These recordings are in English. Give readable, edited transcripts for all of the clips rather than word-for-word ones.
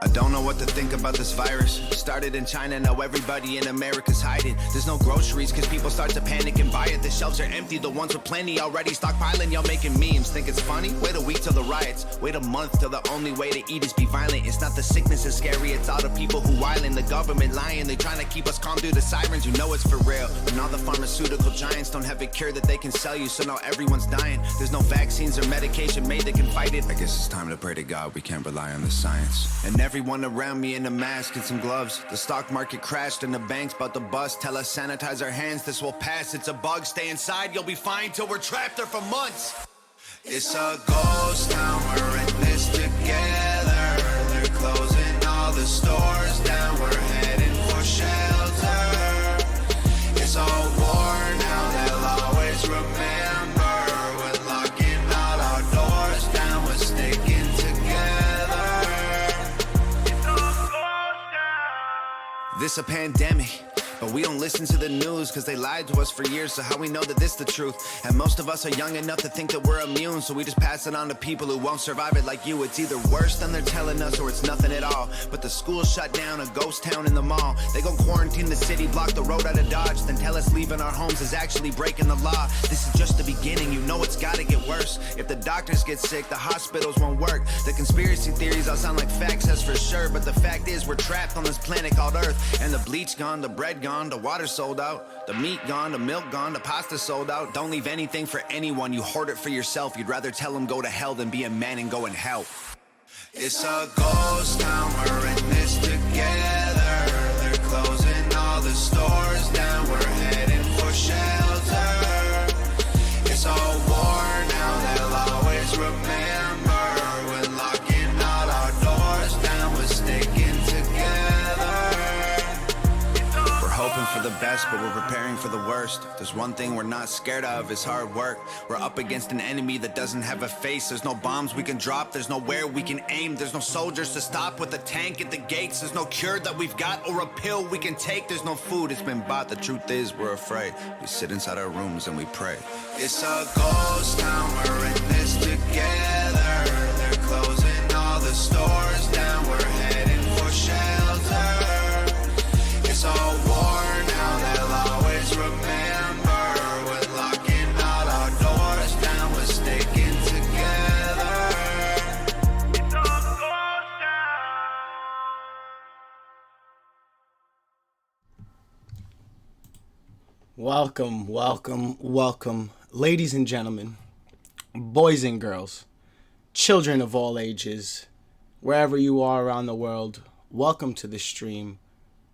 I don't know what to think about this virus. Started in China, now everybody in America's hiding. There's no groceries cause people start to panic and buy it. The shelves are empty, the ones with plenty already stockpiling. Y'all making memes, think it's funny? Wait a week till the riots. Wait a month till the only way to eat is be violent. It's not the sickness that's scary, it's all the people who wildin'. The government lying, they trying to keep us calm through the sirens. You know it's for real. And all the pharmaceutical giants don't have a cure that they can sell you, so now everyone's dying. There's no vaccines or medication made that can fight it. I guess it's time to pray to God we can't rely on the science. And everyone around me in a mask and some gloves. The stock market crashed and the bank's about to bust. Tell us sanitize our hands, this will pass. It's a bug, stay inside, you'll be fine till we're trapped there for months. It's a ghost town, we're in this together. They're closing all the stores down, we're heading for shelter. It's a war now, they'll always remember. We're locking all our doors down, we're sticking together. It's a ghost town. This a pandemic, but we don't listen to the news cause they lied to us for years, so how we know that this the truth? And most of us are young enough to think that we're immune, so we just pass it on to people who won't survive it like you. It's either worse than they're telling us or it's nothing at all. But the school shut down, a ghost town in the mall. They gon' quarantine the city, block the road out of Dodge, then tell us leaving our homes is actually breaking the law. This is just the beginning, you know it's gotta get worse. If the doctors get sick, the hospitals won't work. The conspiracy theories all sound like facts, that's for sure. But the fact is we're trapped on this planet called Earth. And the bleach gone, the bread gone, the water sold out, the meat gone, the milk gone, the pasta sold out. Don't leave anything for anyone, you hoard it for yourself. You'd rather tell them go to hell than be a man and go and help. It's a ghost town, we're in this together. They're closing all the stores down, we're heading for shelter. It's a war now, they'll always remember. We're locking all our doors down, we're sticking together. Hoping for the best, but we're preparing for the worst. There's one thing we're not scared of, is hard work. We're up against an enemy that doesn't have a face. There's no bombs we can drop, there's nowhere we can aim. There's no soldiers to stop with a tank at the gates. There's no cure that we've got or a pill we can take. There's no food, it's been bought. The truth is we're afraid. We sit inside our rooms and we pray. It's a ghost town, we're in this together. They're closing all the stores down, we're heading for shelter. It's a war now, they'll always remember. We're locking all our doors down, we're sticking together. It's a ghost town. Welcome, welcome, welcome, ladies and gentlemen, boys and girls, children of all ages, wherever you are around the world. Welcome to the stream.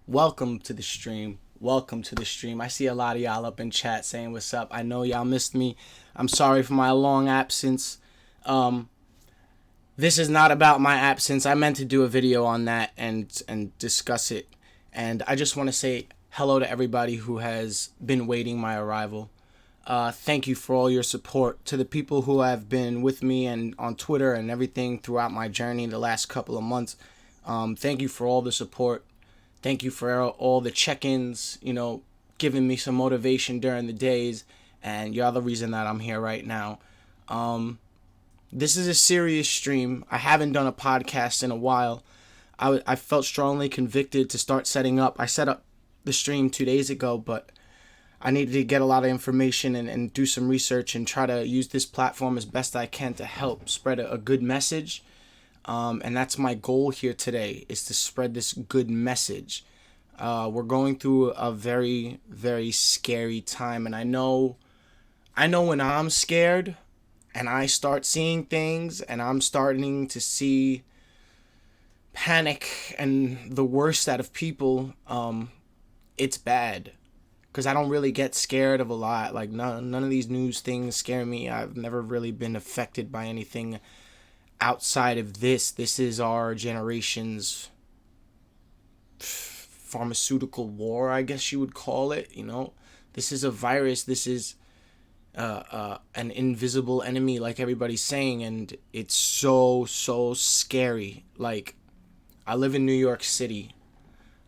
Welcome to the stream. Welcome to the stream. I see a lot of y'all up in chat saying what's up. I know y'all missed me. I'm sorry for my long absence. This is not about my absence. I meant to do a video on that and discuss it. And I just want to say hello to everybody who has been waiting my arrival. Thank you for all your support. To the people who have been with me and on Twitter and everything throughout my journey the last couple of months. Thank you for all the support. Thank you for all the check-ins, giving me some motivation during the days, and you're the reason that I'm here right now. This is a serious stream. I haven't done a podcast in a while. I felt strongly convicted to start setting up. I set up the stream 2 days ago, but I needed to get a lot of information and do some research and try to use this platform as best I can to help spread a good message. And that's my goal here today, is to spread this good message. We're going through a very, very scary time. And I know when I'm scared and I start seeing things and I'm starting to see panic and the worst out of people, it's bad. Because I don't really get scared of a lot. Like none of these news things scare me. I've never really been affected by anything outside of this. This is our generation's pharmaceutical war, I guess you would call it. This is a virus. This is an invisible enemy, like everybody's saying, and it's so scary. Like, I live in New York City.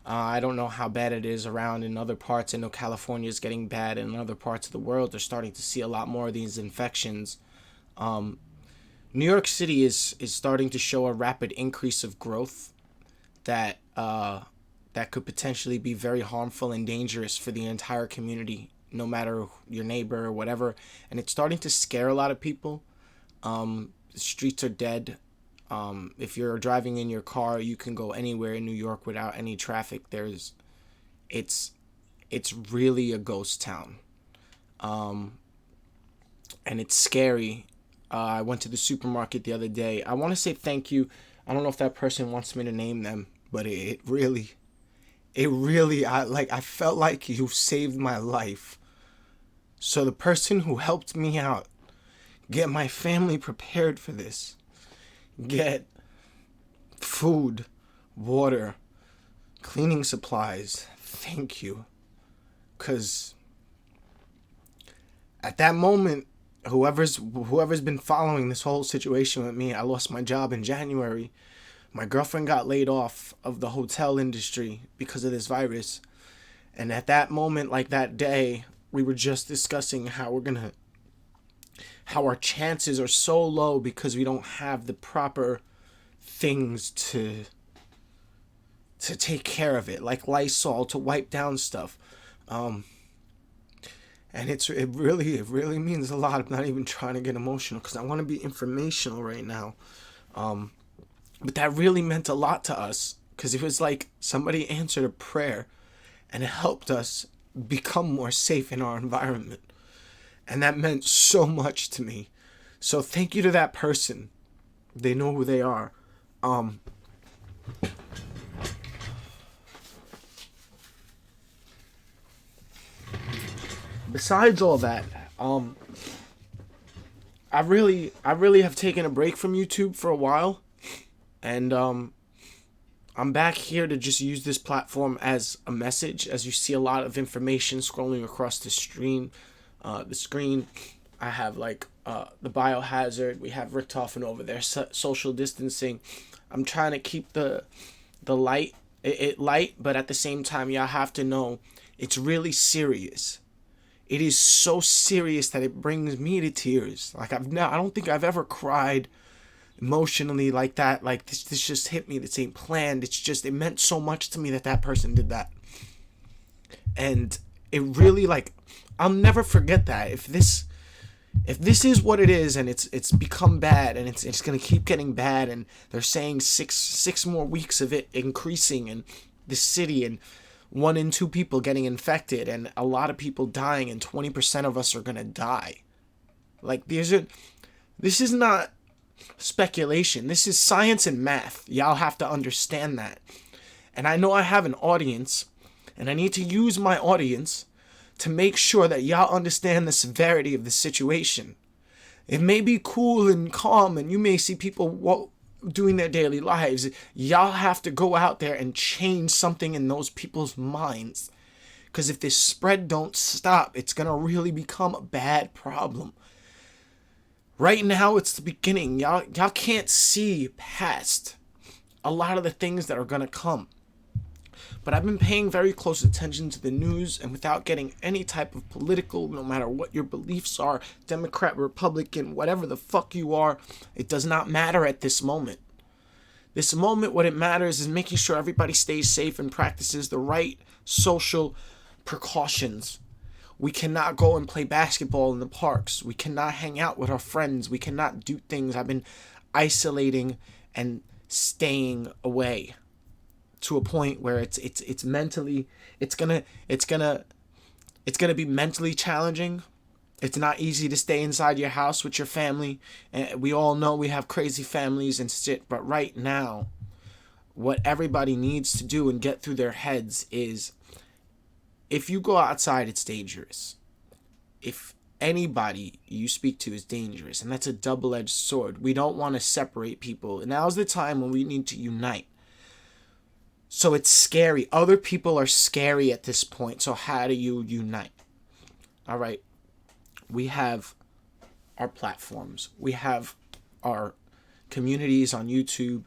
I don't know how bad it is around in other parts. I know California is getting bad, and in other parts of the world they're starting to see a lot more of these infections. New York City is starting to show a rapid increase of growth. that that could potentially be very harmful and dangerous for the entire community, no matter your neighbor or whatever. And it's starting to scare a lot of people. The streets are dead. If you're driving in your car, you can go anywhere in New York without any traffic. It's really a ghost town. And it's scary. I went to the supermarket the other day. I want to say thank you. I don't know if that person wants me to name them, but it really, I felt like you saved my life. So the person who helped me out, get my family prepared for this, get food, water, cleaning supplies, thank you. Because at that moment, whoever's been following this whole situation with me, I lost my job in January. My girlfriend got laid off of the hotel industry because of this virus. And at that moment, like that day, we were just discussing how our chances are so low because we don't have the proper things to take care of it, like Lysol to wipe down stuff. And it really means a lot. I'm not even trying to get emotional because I want to be informational right now. But that really meant a lot to us because it was like somebody answered a prayer and it helped us become more safe in our environment. And that meant so much to me. So thank you to that person. They know who they are. Besides all that, I really have taken a break from YouTube for a while, and I'm back here to just use this platform as a message. As you see a lot of information scrolling across the screen, I have like the biohazard. We have Richtofen over there, social distancing. I'm trying to keep the light, it light, but at the same time, y'all have to know it's really serious. It is so serious that it brings me to tears. Like I don't think I've ever cried emotionally like that. Like this just hit me. This ain't planned. It meant so much to me that person did that. And it really, like, I'll never forget that. If this is what it is, and it's become bad, and it's gonna keep getting bad, and they're saying six more weeks of it increasing in the city, and 1 in 2 people getting infected, and a lot of people dying, and 20% of us are gonna die. Like, this is not speculation. This is science and math. Y'all have to understand that. And I know I have an audience, and I need to use my audience to make sure that y'all understand the severity of the situation. It may be cool and calm, and you may see people doing their daily lives. Y'all have to go out there and change something in those people's minds. Because if this spread don't stop, it's going to really become a bad problem. Right now, it's the beginning. Y'all can't see past a lot of the things that are going to come. But I've been paying very close attention to the news, and without getting any type of political, no matter what your beliefs are, Democrat, Republican, whatever the fuck you are, it does not matter at this moment. This moment, what it matters is making sure everybody stays safe and practices the right social precautions. We cannot go and play basketball in the parks. We cannot hang out with our friends. We cannot do things. I've been isolating and staying away to a point where it's mentally, it's gonna be mentally challenging. It's not easy to stay inside your house with your family, and we all know we have crazy families and shit. But right now, what everybody needs to do and get through their heads is, if you go outside, it's dangerous. If anybody you speak to is dangerous, and that's a double-edged sword. We don't want to separate people, and now's the time when we need to unite. So it's scary. Other people are scary at this point. So how do you unite? All right. We have our platforms. We have our communities on YouTube,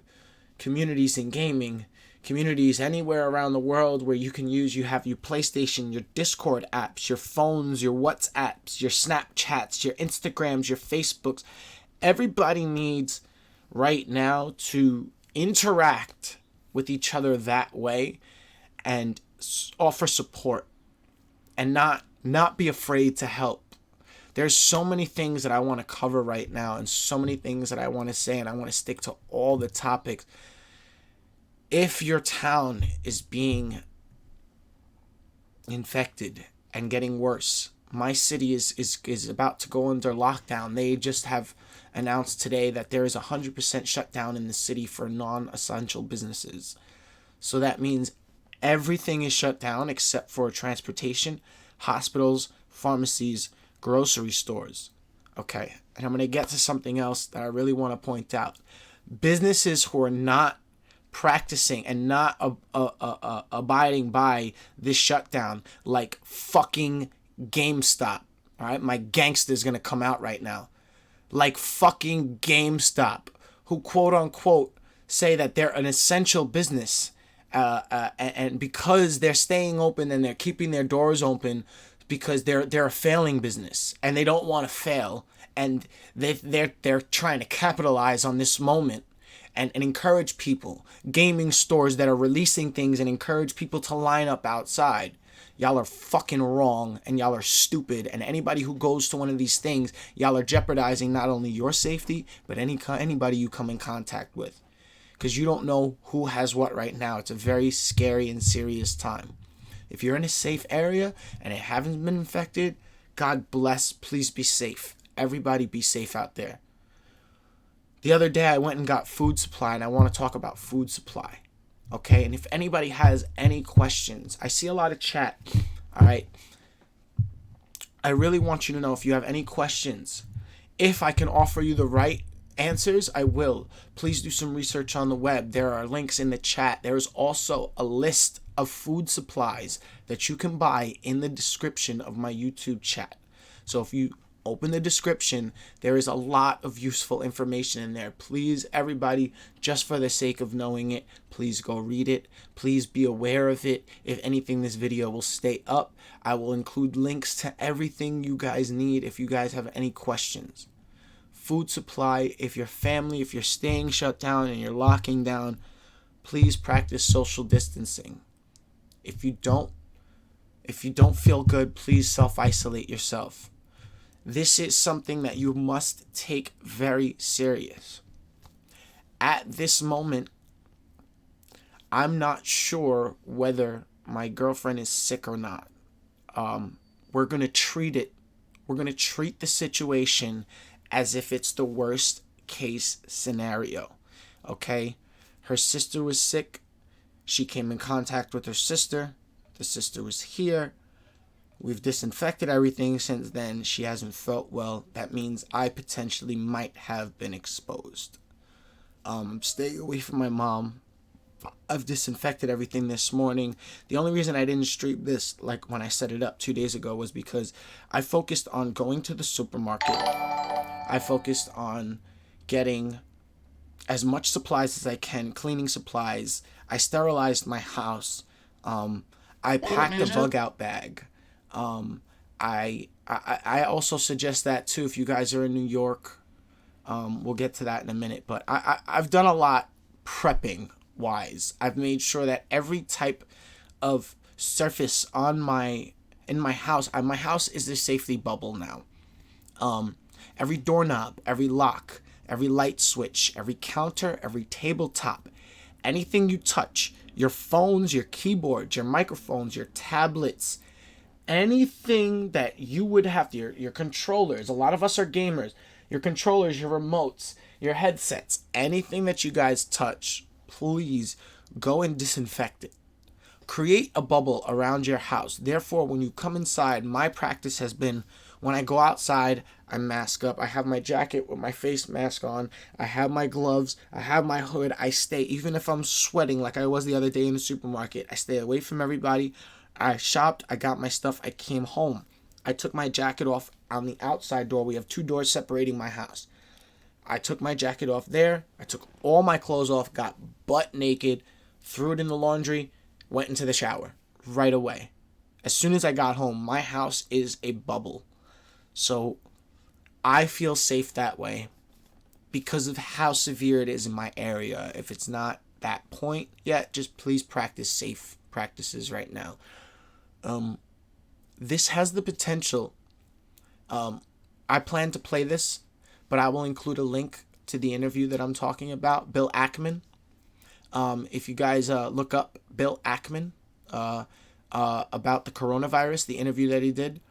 communities in gaming, communities anywhere around the world where you have your PlayStation, your Discord apps, your phones, your WhatsApps, your Snapchats, your Instagrams, your Facebooks. Everybody needs right now to interact with each other that way and offer support and not be afraid to help. There's so many things that I want to cover right now and so many things that I want to say, and I want to stick to all the topics. If your town is being infected and getting worse, my city is about to go under lockdown. They just have announced today that there is 100% shutdown in the city for non-essential businesses. So that means everything is shut down except for transportation, hospitals, pharmacies, grocery stores. Okay, and I'm going to get to something else that I really want to point out. Businesses who are not practicing and not abiding by this shutdown, like fucking GameStop. All right, my gangster's going to come out right now. Like fucking GameStop, who quote unquote say that they're an essential business, and because they're staying open and they're keeping their doors open because they're a failing business and they don't want to fail, and they're trying to capitalize on this moment and encourage people. Gaming stores that are releasing things and encourage people to line up outside. Y'all are fucking wrong and y'all are stupid, and anybody who goes to one of these things, y'all are jeopardizing not only your safety but anybody you come in contact with, because you don't know who has what right now. It's a very scary and serious time. If you're in a safe area and it haven't been infected, God bless, please be safe. Everybody be safe out there. The other day I went and got food supply, and I want to talk about food supply. Okay, and if anybody has any questions, I see a lot of chat. All right, I really want you to know if you have any questions. If I can offer you the right answers, I will. Please do some research on the web. There are links in the chat. There is also a list of food supplies that you can buy in the description of my YouTube chat. So if you open the description, there is a lot of useful information in there. Please, everybody, just for the sake of knowing it, please go read it. Please be aware of it. If anything, this video will stay up. I will include links to everything you guys need if you guys have any questions. Food supply, if your family, if you're staying shut down and you're locking down, please practice social distancing. If you don't feel good, please self-isolate yourself. This is something that you must take very serious. At this moment, I'm not sure whether my girlfriend is sick or not. We're going to treat the situation as if it's the worst case scenario. Okay? Her sister was sick. She came in contact with her sister. The sister was here. We've disinfected everything since then. She hasn't felt well. That means I potentially might have been exposed. Stay away from my mom. I've disinfected everything this morning. The only reason I didn't stream this, like when I set it up 2 days ago, was because I focused on going to the supermarket. I focused on getting as much supplies as I can, cleaning supplies. I sterilized my house. I packed a bug out bag. I also suggest that too if you guys are in New York. We'll get to that in a minute, but I've done a lot prepping wise. I've made sure that every type of surface in my house, my house is a safety bubble now. Every doorknob, every lock, every light switch, every counter, every tabletop, anything you touch, your phones, your keyboards, your microphones, your tablets, anything that you would have to, your controllers. A lot of us are gamers. Your controllers, your remotes, your headsets, anything that you guys touch, please go and disinfect it. Create a bubble around your house. Therefore, when you come inside, my practice has been when I go outside, I mask up. I have my jacket with my face mask on. I have my gloves. I have my hood. I stay, even if I'm sweating like I was the other day in the supermarket, I stay away from everybody. I shopped, I got my stuff, I came home. I took my jacket off on the outside door. We have 2 doors separating my house. I took my jacket off there. I took all my clothes off, got butt naked, threw it in the laundry, went into the shower right away. As soon as I got home, my house is a bubble. So I feel safe that way because of how severe it is in my area. If it's not that point yet, just please practice safe practices right now. This has the potential. I plan to play this, but I will include a link to the interview that I'm talking about, Bill Ackman. If you guys look up Bill Ackman about the coronavirus, the interview that he did,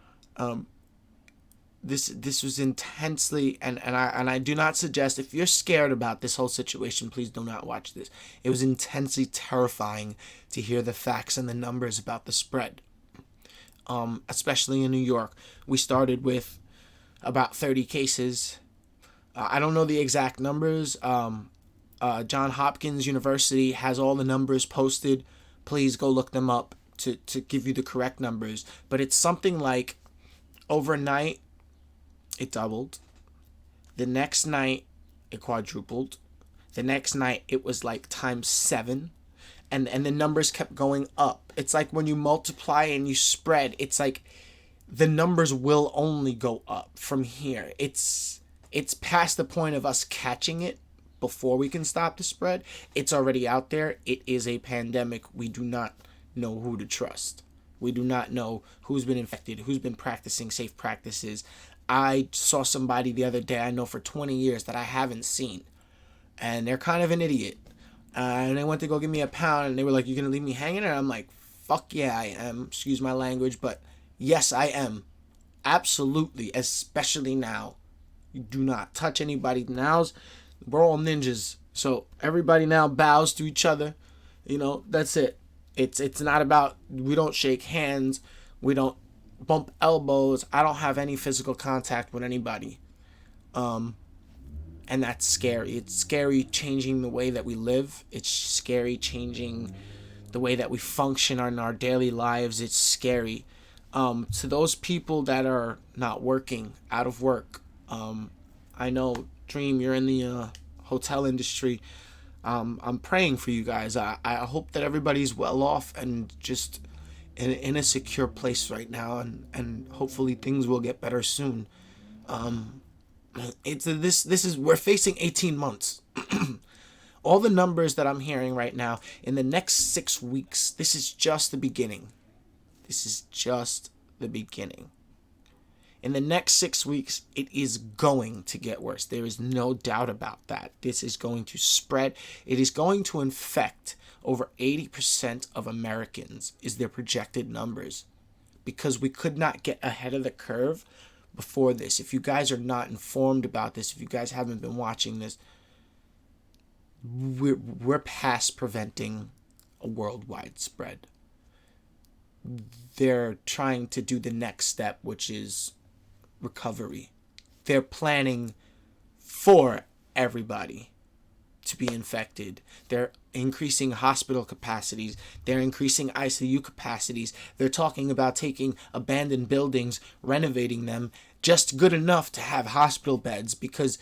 this was intensely, and I do not suggest, if you're scared about this whole situation, please do not watch this. It was intensely terrifying to hear the facts and the numbers about the spread, especially in New York. We started with about 30 cases. I don't know the exact numbers. John Hopkins University has all the numbers posted. Please go look them up to give you the correct numbers. But it's something like overnight, it doubled. The next night, it quadrupled. The next night, it was like times 7. And the numbers kept going up. It's like when you multiply and you spread, it's like the numbers will only go up from here. It's past the point of us catching it before we can stop the spread. It's already out there. It is a pandemic. We do not know who to trust. We do not know who's been infected, who's been practicing safe practices. I saw somebody the other day I know for 20 years that I haven't seen, and they're kind of an idiot. And they went to go give me a pound, and they were like, "You gonna leave me hanging?" And I'm like, "Fuck yeah, I am." Excuse my language, but yes, I am. Absolutely, especially now. You do not touch anybody. We're all ninjas, so everybody now bows to each other. That's it. It's not about, we don't shake hands, we don't bump elbows. I don't have any physical contact with anybody. And that's scary. It's scary changing the way that we live. It's scary changing the way that we function in our daily lives. It's scary. To those people that are not working, out of work, I know, Dream, you're in the hotel industry. I'm praying for you guys. I hope that everybody's well off and just in a secure place right now, and hopefully things will get better soon. We're facing 18 months. All the numbers that I'm hearing right now, in the next 6 weeks, this is just the beginning. This is just the beginning. In the next 6 weeks, it is going to get worse. There is no doubt about that. This is going to spread. It is going to infect over 80% of Americans, is their projected numbers, because we could not get ahead of the curve before this. If you guys are not informed about this, if you guys haven't been watching this, we're past preventing a worldwide spread. They're trying to do the next step, which is recovery. They're planning for everybody to be infected. They're increasing hospital capacities. They're increasing ICU capacities. They're talking about taking abandoned buildings, renovating them just good enough to have hospital beds, because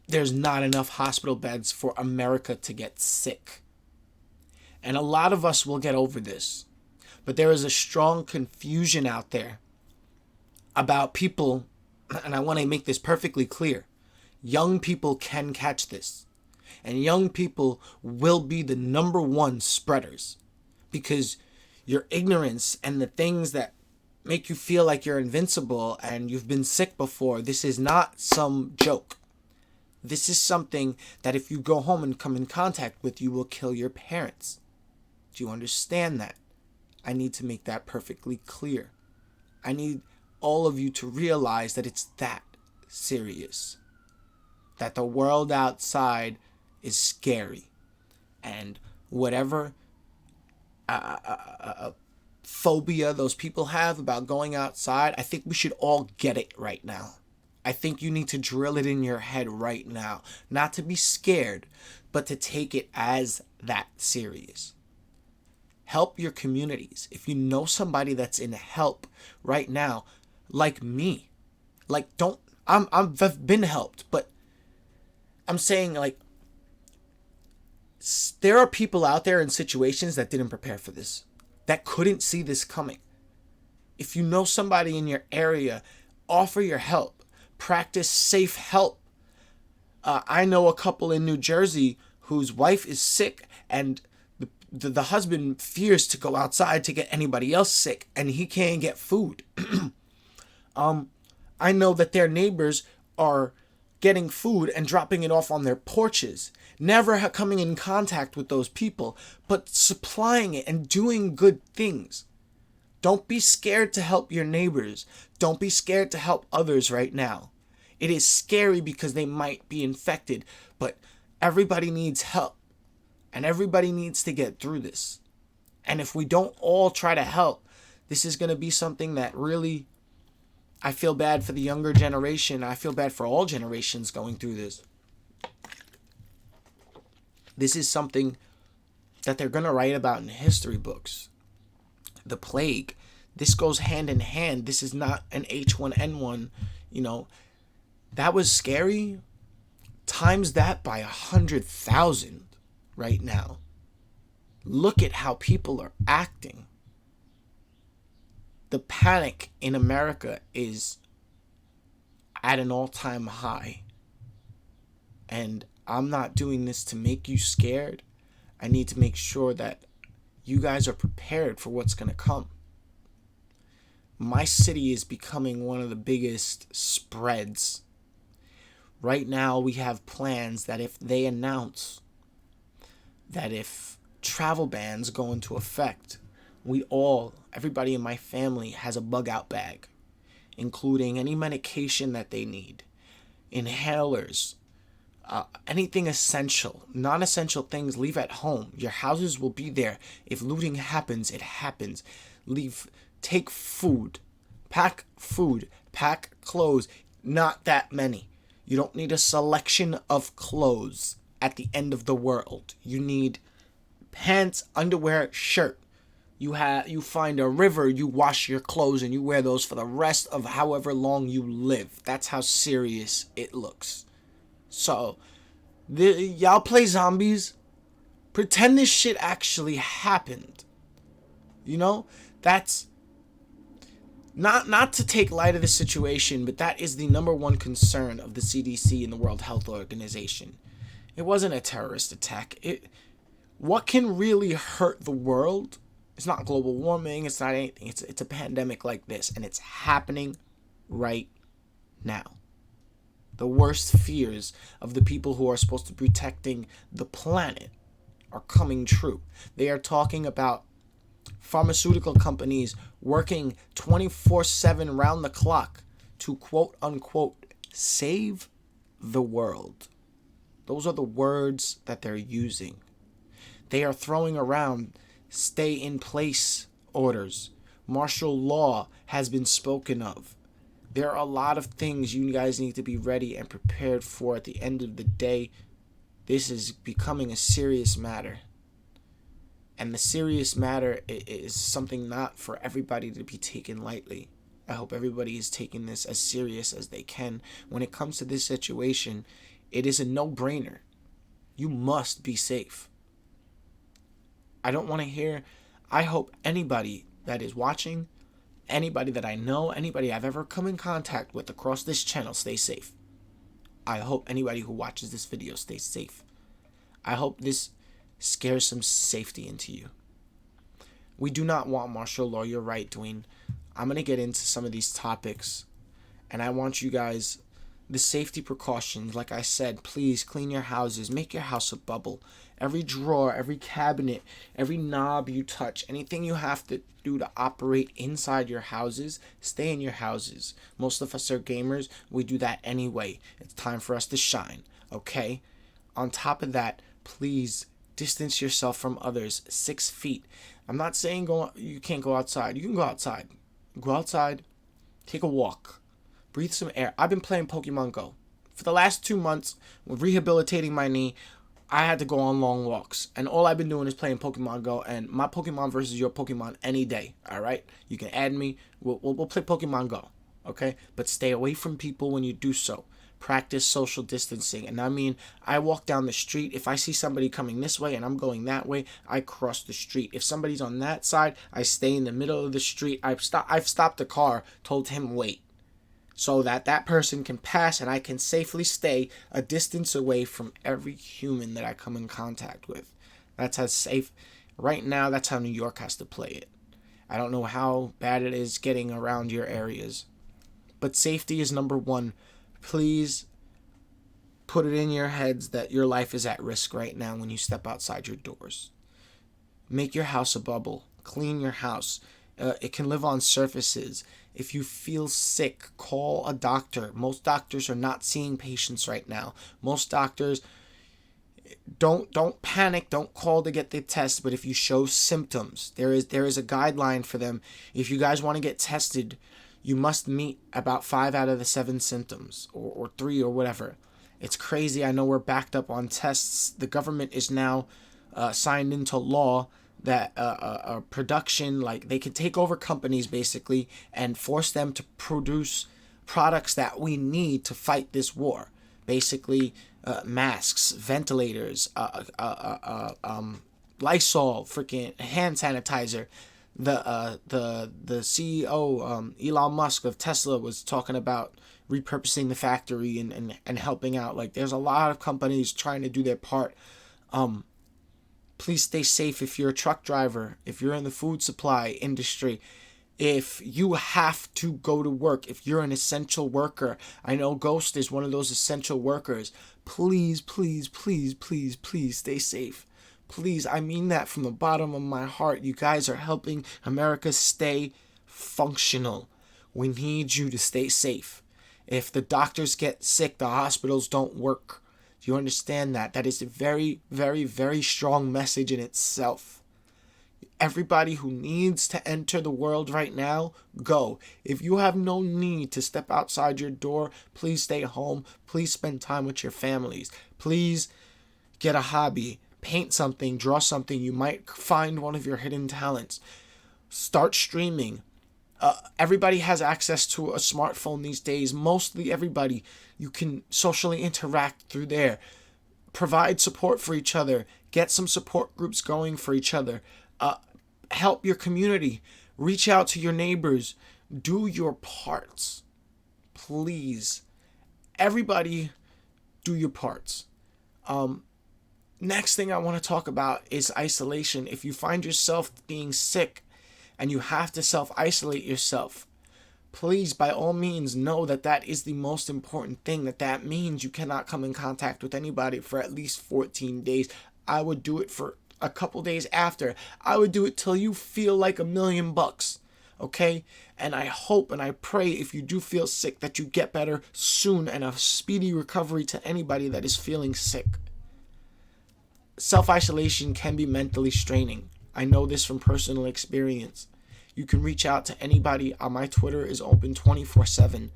there's not enough hospital beds for America to get sick. And a lot of us will get over this. But there is a strong confusion out there about people, and I want to make this perfectly clear. Young people can catch this. And young people will be the number one spreaders, because your ignorance and the things that make you feel like you're invincible and you've been sick before, this is not some joke. This is something that if you go home and come in contact with, you will kill your parents. Do you understand that? I need to make that perfectly clear. I need all of you to realize that it's that serious. That the world outside is scary. And whatever phobia those people have about going outside, I think we should all get it right now. I think you need to drill it in your head right now. Not to be scared, but to take it as that serious. Help your communities. If you know somebody that's in help right now, like me, I've been helped, but I'm saying, there are people out there in situations that didn't prepare for this, that couldn't see this coming. If you know somebody in your area, offer your help. Practice safe help. I know a couple in New Jersey whose wife is sick, and the husband fears to go outside to get anybody else sick, and he can't get food. I know that their neighbors are getting food and dropping it off on their porches, never coming in contact with those people, but supplying it and doing good things. Don't be scared to help your neighbors. Don't be scared to help others right now. It is scary because they might be infected, but everybody needs help, and everybody needs to get through this. And if we don't all try to help, this is going to be something that really, I feel bad for the younger generation. I feel bad for all generations going through this. This is something that they're going to write about in history books. The plague. This goes hand in hand. This is not an H1N1. That was scary. Times that by 100,000 right now. Look at how people are acting. The panic in America is at an all-time high. And I'm not doing this to make you scared. I need to make sure that you guys are prepared for what's going to come. My city is becoming one of the biggest spreads. Right now we have plans that if they announce that if travel bans go into effect, everybody in my family has a bug out bag, including any medication that they need, inhalers, anything essential. Non-essential things, leave at home. Your houses will be there. If looting happens, it happens. Take food, pack clothes, not that many. You don't need a selection of clothes at the end of the world. You need pants, underwear, shirt. You find a river, you wash your clothes, and you wear those for the rest of however long you live. That's how serious it looks. So, y'all play zombies. Pretend this shit actually happened. That's not to take light of the situation, but that is the number one concern of the CDC and the World Health Organization. It wasn't a terrorist attack. What can really hurt the world? It's not global warming. It's not anything. It's a pandemic like this, and it's happening right now. The worst fears of the people who are supposed to be protecting the planet are coming true. They are talking about pharmaceutical companies working 24/7 round the clock to quote unquote save the world. Those are the words that they're using. They are throwing around stay in place orders. Martial law has been spoken of. There are a lot of things you guys need to be ready and prepared for. At the end of the day, this is becoming a serious matter. And the serious matter is something not for everybody to be taken lightly. I hope everybody is taking this as serious as they can. When it comes to this situation, it is a no-brainer. You must be safe. I hope anybody that is watching, anybody that I know, anybody I've ever come in contact with across this channel stays safe. I hope anybody who watches this video stays safe. I hope this scares some safety into you. We do not want martial law. You're right, Dwayne. I'm going to get into some of these topics, and I want you guys, the safety precautions, like I said, please clean your houses, make your house a bubble. Every drawer, every cabinet, every knob you touch, anything you have to do to operate inside your houses, stay in your houses. Most of us are gamers. We do that anyway. It's time for us to shine, okay? On top of that, please distance yourself from others 6 feet. I'm not saying you can't go outside. You can go outside. Go outside, take a walk, breathe some air. I've been playing Pokemon Go. For the last 2 months, with rehabilitating my knee, I had to go on long walks. And all I've been doing is playing Pokemon Go. And my Pokemon versus your Pokemon any day. Alright? You can add me. We'll play Pokemon Go. Okay? But stay away from people when you do so. Practice social distancing. And I mean, I walk down the street. If I see somebody coming this way and I'm going that way, I cross the street. If somebody's on that side, I stay in the middle of the street. I've stopped the car, told him wait. so that that person can pass and I can safely stay a distance away from every human that I come in contact with. That's how safe. Right now, that's how New York has to play it. I don't know how bad it is getting around your areas, but safety is number one. Please put it in your heads that your life is at risk right now when you step outside your doors. Make your house a bubble. Clean your house. It can live on surfaces. If you feel sick, call a doctor. Most doctors are not seeing patients right now. Most doctors don't panic. Don't call to get the test. But if you show symptoms, there is a guideline for them. If you guys want to get tested, you must meet about 5 out of the 7 symptoms, or 3 or whatever. It's crazy. I know we're backed up on tests. The government is now signed into law that production, like they can take over companies basically and force them to produce products that we need to fight this war. Basically, masks, ventilators, Lysol, freaking hand sanitizer. The CEO, Elon Musk of Tesla, was talking about repurposing the factory and helping out. Like, there's a lot of companies trying to do their part. Please stay safe if you're a truck driver, if you're in the food supply industry, if you have to go to work, if you're an essential worker. I know Ghost is one of those essential workers. Please, please, please, please, please stay safe. Please, I mean that from the bottom of my heart. You guys are helping America stay functional. We need you to stay safe. If the doctors get sick, the hospitals don't work. Do you understand that? That is a very, very, very strong message in itself. Everybody who needs to enter the world right now, go. If you have no need to step outside your door, please stay home. Please spend time with your families. Please get a hobby. Paint something, draw something. You might find one of your hidden talents. Start streaming. Everybody has access to a smartphone these days. Mostly everybody. You can socially interact through there. Provide support for each other. Get some support groups going for each other. Help your community. Reach out to your neighbors. Do your parts. Please. Everybody, do your parts. Next thing I want to talk about is isolation. If you find yourself being sick and you have to self-isolate yourself, please, by all means, know that that is the most important thing. That means you cannot come in contact with anybody for at least 14 days. I would do it for a couple days after. I would do it till you feel like $1,000,000. Okay? And I hope and I pray, if you do feel sick, that you get better soon, and a speedy recovery to anybody that is feeling sick. Self-isolation can be mentally straining. I know this from personal experience. You can reach out to anybody. My Twitter is open 24/7.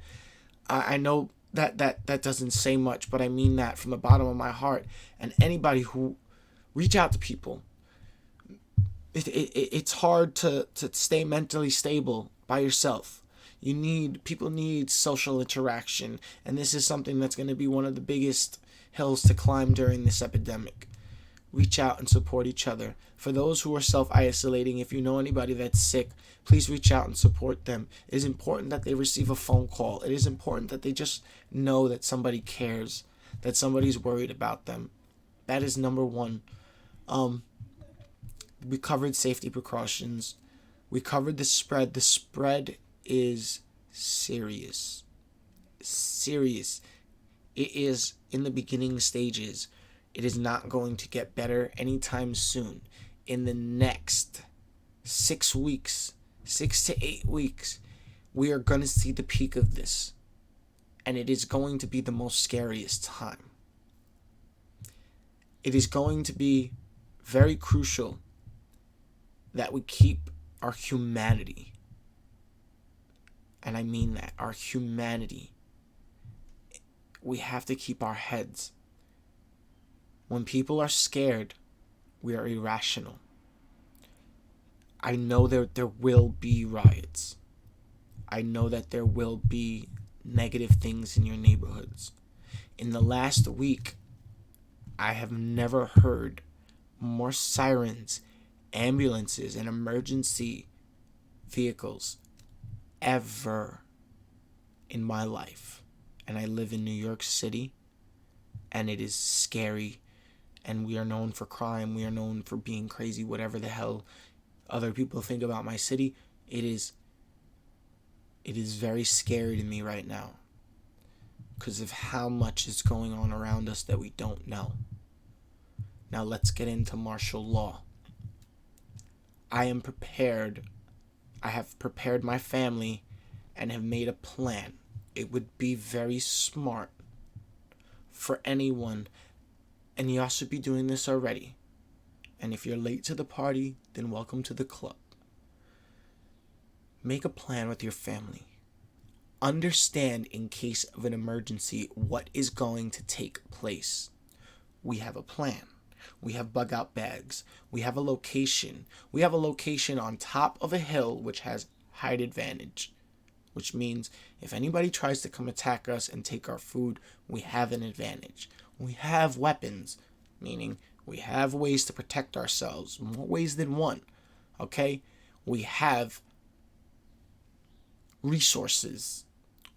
I know that doesn't say much, but I mean that from the bottom of my heart. And anybody who reach out to people. It's hard to stay mentally stable by yourself. People need social interaction, and this is something that's going to be one of the biggest hills to climb during this epidemic. Reach out and support each other. For those who are self-isolating, if you know anybody that's sick, please reach out and support them. It is important that they receive a phone call. It is important that they just know that somebody cares, that somebody's worried about them. That is number one. We covered safety precautions. We covered the spread. The spread is serious. Serious. It is in the beginning stages. It is not going to get better anytime soon. In the next 6 weeks, 6 to 8 weeks, we are going to see the peak of this. And it is going to be the most scariest time. It is going to be very crucial that we keep our humanity. And I mean that, our humanity. We have to keep our heads. When people are scared, we are irrational. I know there will be riots. I know that there will be negative things in your neighborhoods. In the last week, I have never heard more sirens, ambulances, and emergency vehicles ever in my life, and I live in New York City, and it is scary, and we are known for crime, we are known for being crazy, whatever the hell other people think about my city. It is very scary to me right now because of how much is going on around us that we don't know. Now let's get into martial law. I am prepared. I have prepared my family and have made a plan. It would be very smart for anyone, and you should be doing this already. And if you're late to the party, then welcome to the club. Make a plan with your family. Understand in case of an emergency what is going to take place. We have a plan. We have bug out bags. We have a location. We have a location on top of a hill which has height advantage, which means if anybody tries to come attack us and take our food, we have an advantage. We have weapons, meaning we have ways to protect ourselves, more ways than one, okay? We have resources.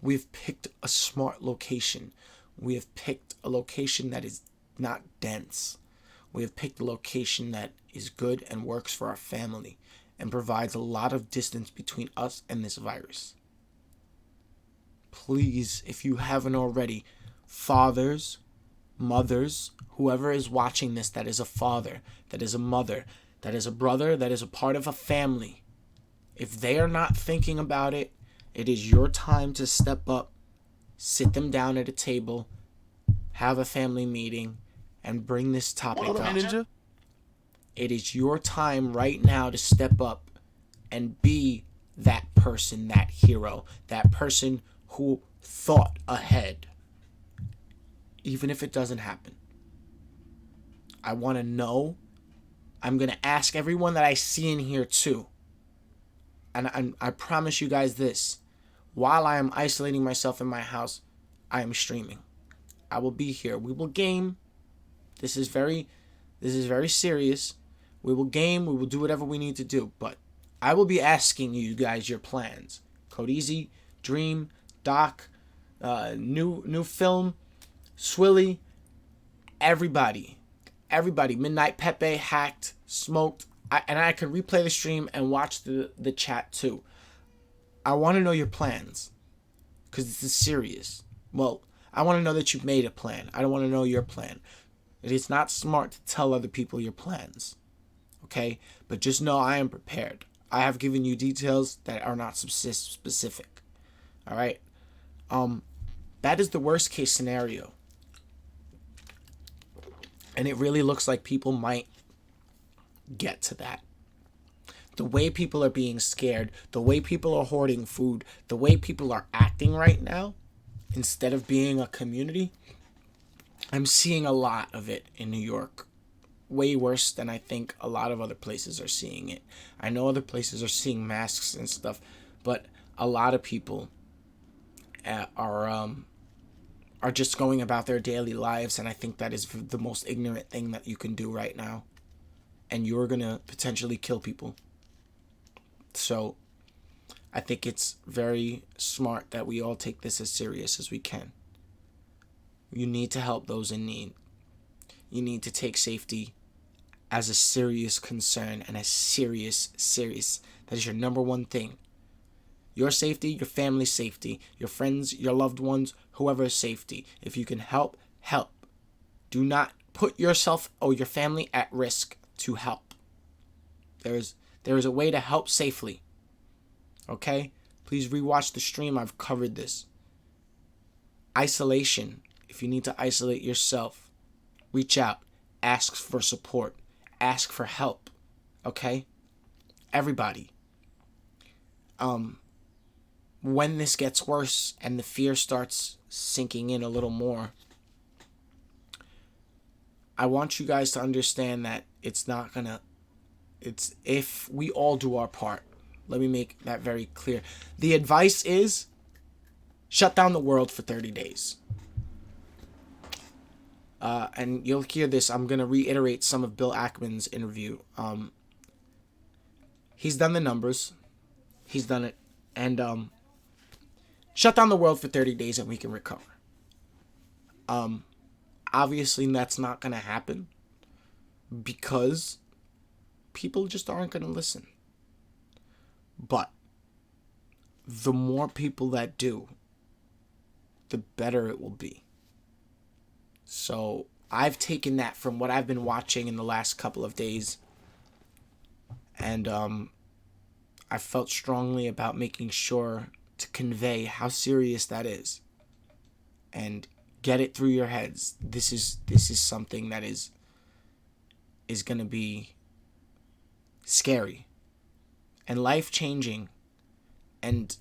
We've picked a smart location. We have picked a location that is not dense. We have picked a location that is good and works for our family and provides a lot of distance between us and this virus. Please, if you haven't already, fathers, mothers, whoever is watching this that is a father, that is a mother, that is a brother, that is a part of a family, if they are not thinking about it, it is your time to step up, sit them down at a table, have a family meeting, and bring this topic up. Ninja? It is your time right now to step up and be that person, that hero, that person who thought ahead, even if it doesn't happen. I want to know. I'm going to ask everyone that I see in here too. And I promise you guys this. While I am isolating myself in my house, I am streaming. I will be here. We will game. This is very serious. We will game. We will do whatever we need to do. But I will be asking you guys your plans. Code Easy, Dream, Doc, new film, Swilly, everybody. Midnight Pepe, Hacked, Smoked. I can replay the stream and watch the chat too. I want to know your plans because this is serious. Well, I want to know that you've made a plan. I don't want to know your plan. It is not smart to tell other people your plans. Okay? But just know I am prepared. I have given you details that are not specific. All right? That is the worst case scenario. And it really looks like people might get to that. The way people are being scared, the way people are hoarding food, the way people are acting right now, instead of being a community, I'm seeing a lot of it in New York. Way worse than I think a lot of other places are seeing it. I know other places are seeing masks and stuff, but a lot of people are just going about their daily lives, and I think that is the most ignorant thing that you can do right now. And you're going to potentially kill people. So I think it's very smart that we all take this as serious as we can. You need to help those in need. You need to take safety as a serious concern and a serious. That is your number one thing. Your safety, your family's safety, your friends, your loved ones, whoever's safety. If you can help, help. Do not put yourself or your family at risk to help. There is a way to help safely. Okay? Please rewatch the stream. I've covered this. Isolation. If you need to isolate yourself, reach out. Ask for support. Ask for help. Okay? Everybody. When this gets worse and the fear starts sinking in a little more, I want you guys to understand that it's if we all do our part. Let me make that very clear. The advice is shut down the world for 30 days. And you'll hear this. I'm going to reiterate some of Bill Ackman's interview. He's done the numbers. He's done it. And shut down the world for 30 days and we can recover. Obviously that's not going to happen because people just aren't going to listen. But the more people that do, the better it will be. So I've taken that from what I've been watching in the last couple of days, and I felt strongly about making sure to convey how serious that is and get it through your heads. This is something that is going to be scary and life-changing, and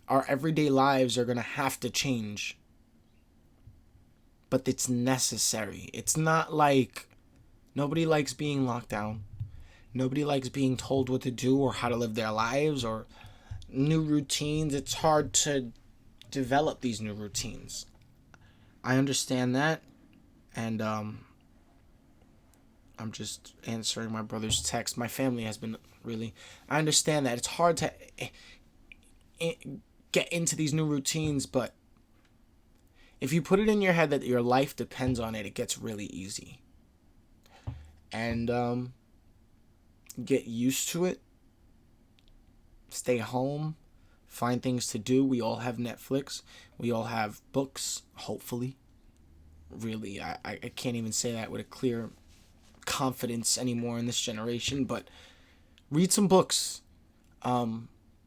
our everyday lives are going to have to change. But it's necessary. It's not like nobody likes being locked down. Nobody likes being told what to do or how to live their lives or new routines. It's hard to develop these new routines. I understand that, and I'm just answering my brother's text. My family has been really... I understand that. It's hard to get into these new routines, but if you put it in your head that your life depends on it, it gets really easy. And get used to it. Stay home. Find things to do. We all have Netflix. We all have books, hopefully. Really, I can't even say that with a clear confidence anymore in this generation, but read some books.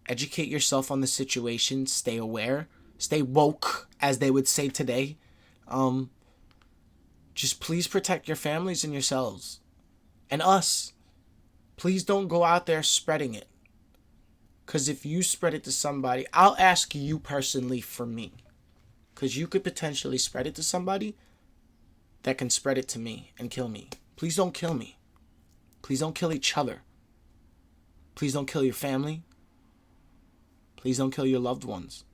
Educate yourself on the situation. Stay aware. Stay woke, as they would say today. Just please protect your families and yourselves. And us. Please don't go out there spreading it. Because if you spread it to somebody, I'll ask you personally for me. Because you could potentially spread it to somebody that can spread it to me and kill me. Please don't kill me. Please don't kill each other. Please don't kill your family. Please don't kill your loved ones.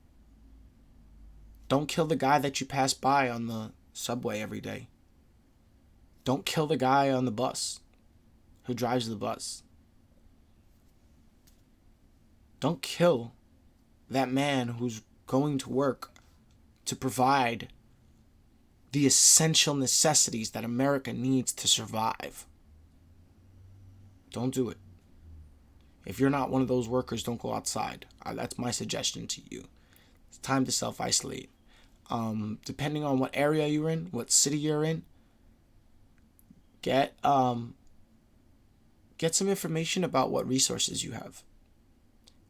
Don't kill the guy that you pass by on the subway every day. Don't kill the guy on the bus who drives the bus. Don't kill that man who's going to work to provide the essential necessities that America needs to survive. Don't do it. If you're not one of those workers, don't go outside. That's my suggestion to you. It's time to self-isolate. Depending on what area you're in, what city you're in, get some information about what resources you have.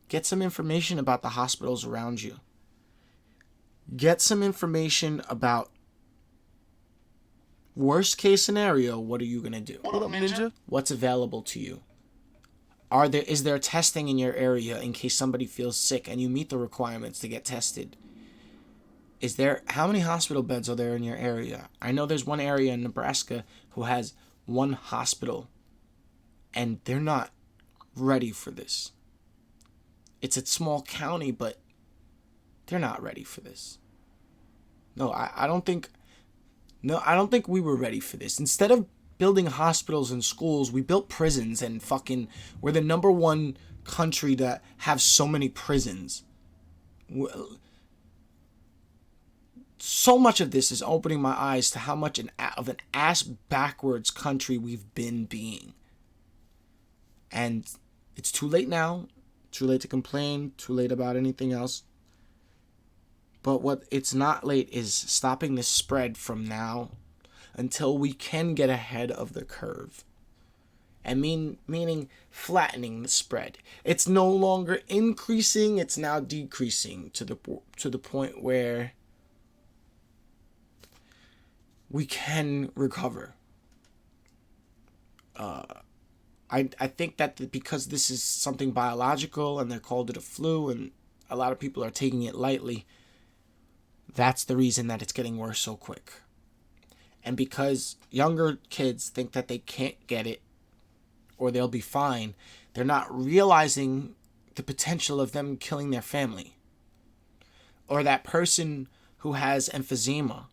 Get some information about the hospitals around you. Get some information about worst case scenario, what are you going to do? What up, Ninja? What's available to you? Is there testing in your area in case somebody feels sick and you meet the requirements to get tested? How many hospital beds are there in your area? I know there's one area in Nebraska who has one hospital, and they're not ready for this. It's a small county, but they're not ready for this. I don't think we were ready for this. Instead of building hospitals and schools, we built prisons, and we're the number one country to have so many prisons. So much of this is opening my eyes to how much of an ass backwards country we've been being. And it's too late now. Too late to complain. Too late about anything else. But it's not late is stopping this spread from now until we can get ahead of the curve. And meaning flattening the spread. It's no longer increasing, it's now decreasing to the point where we can recover. I think that because this is something biological and they called it a flu and a lot of people are taking it lightly, that's the reason that it's getting worse so quick. And because younger kids think that they can't get it or they'll be fine, they're not realizing the potential of them killing their family. Or that person who has emphysema.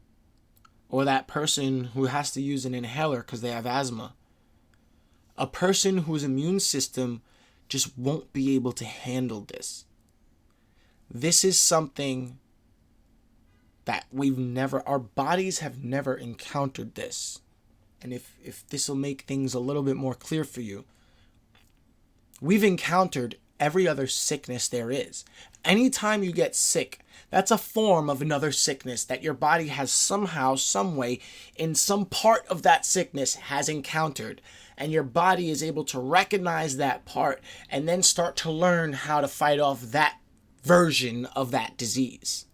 Or that person who has to use an inhaler because they have asthma. A person whose immune system just won't be able to handle this. This is something that our bodies have never encountered this. And if this will make things a little bit more clear for you, we've encountered every other sickness there is. Anytime you get sick, that's a form of another sickness that your body has somehow, some way, in some part of that sickness has encountered. And your body is able to recognize that part and then start to learn how to fight off that version of that disease.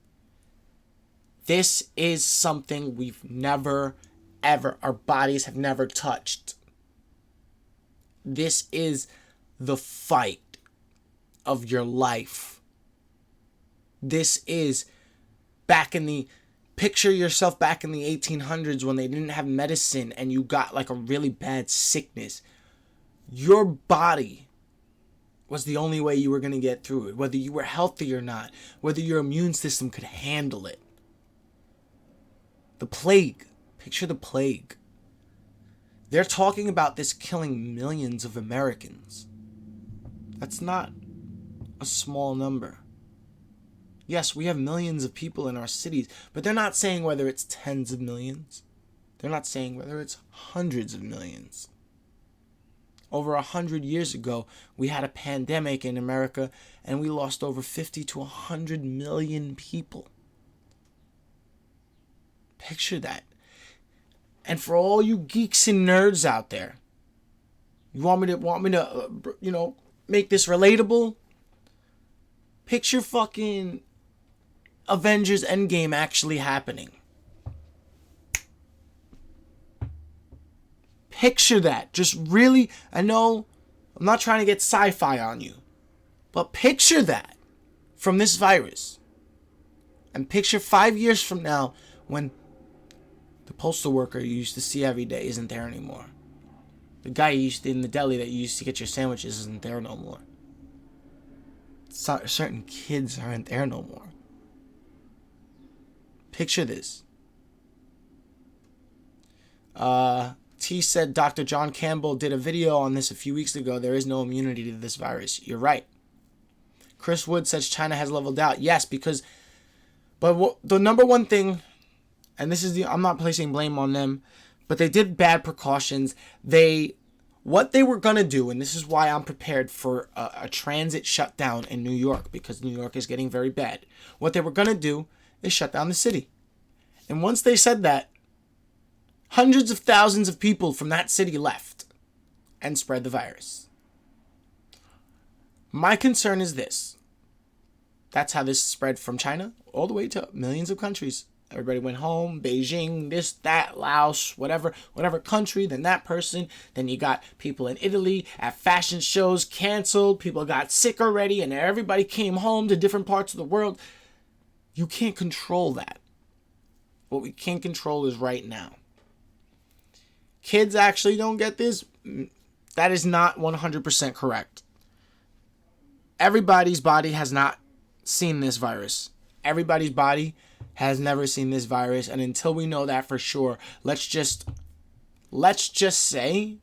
This is something we've never, ever, our bodies have never touched. This is the fight of your life. This is picture yourself back in the 1800s when they didn't have medicine and you got like a really bad sickness. Your body was the only way you were going to get through it, whether you were healthy or not, whether your immune system could handle it. The plague. Picture the plague. They're talking about this killing millions of Americans. That's not a small number. Yes, we have millions of people in our cities, but they're not saying whether it's tens of millions. They're not saying whether it's hundreds of millions. Over 100 years ago, we had a pandemic in America, and we lost over 50 to 100 million people. Picture that. And for all you geeks and nerds out there, you want me to make this relatable? Picture fucking Avengers Endgame actually happening. Picture that. Just really, I know I'm not trying to get sci-fi on you, but picture that from this virus. And picture 5 years from now when the postal worker you used to see every day isn't there anymore. The guy you used to in the deli that you used to get your sandwiches isn't there no more. Certain kids aren't there no more. Picture this. T said Dr. John Campbell did a video on this a few weeks ago. There is no immunity to this virus. You're right. Chris Wood says China has leveled out. Yes, but the number one thing, and I'm not placing blame on them, but they did bad precautions. What they were going to do, and this is why I'm prepared for a transit shutdown in New York, because New York is getting very bad. What they were going to do is shut down the city. And once they said that, hundreds of thousands of people from that city left and spread the virus. My concern is this. That's how this spread from China all the way to millions of countries. Everybody went home, Beijing, this, that, Laos, whatever country, then that person. Then you got people in Italy at fashion shows canceled. People got sick already and everybody came home to different parts of the world. You can't control that. What we can control is right now. Kids actually don't get this. That is not 100% correct. Everybody's body has not seen this virus. Everybody's body has never seen this virus, and until we know that for sure, let's just say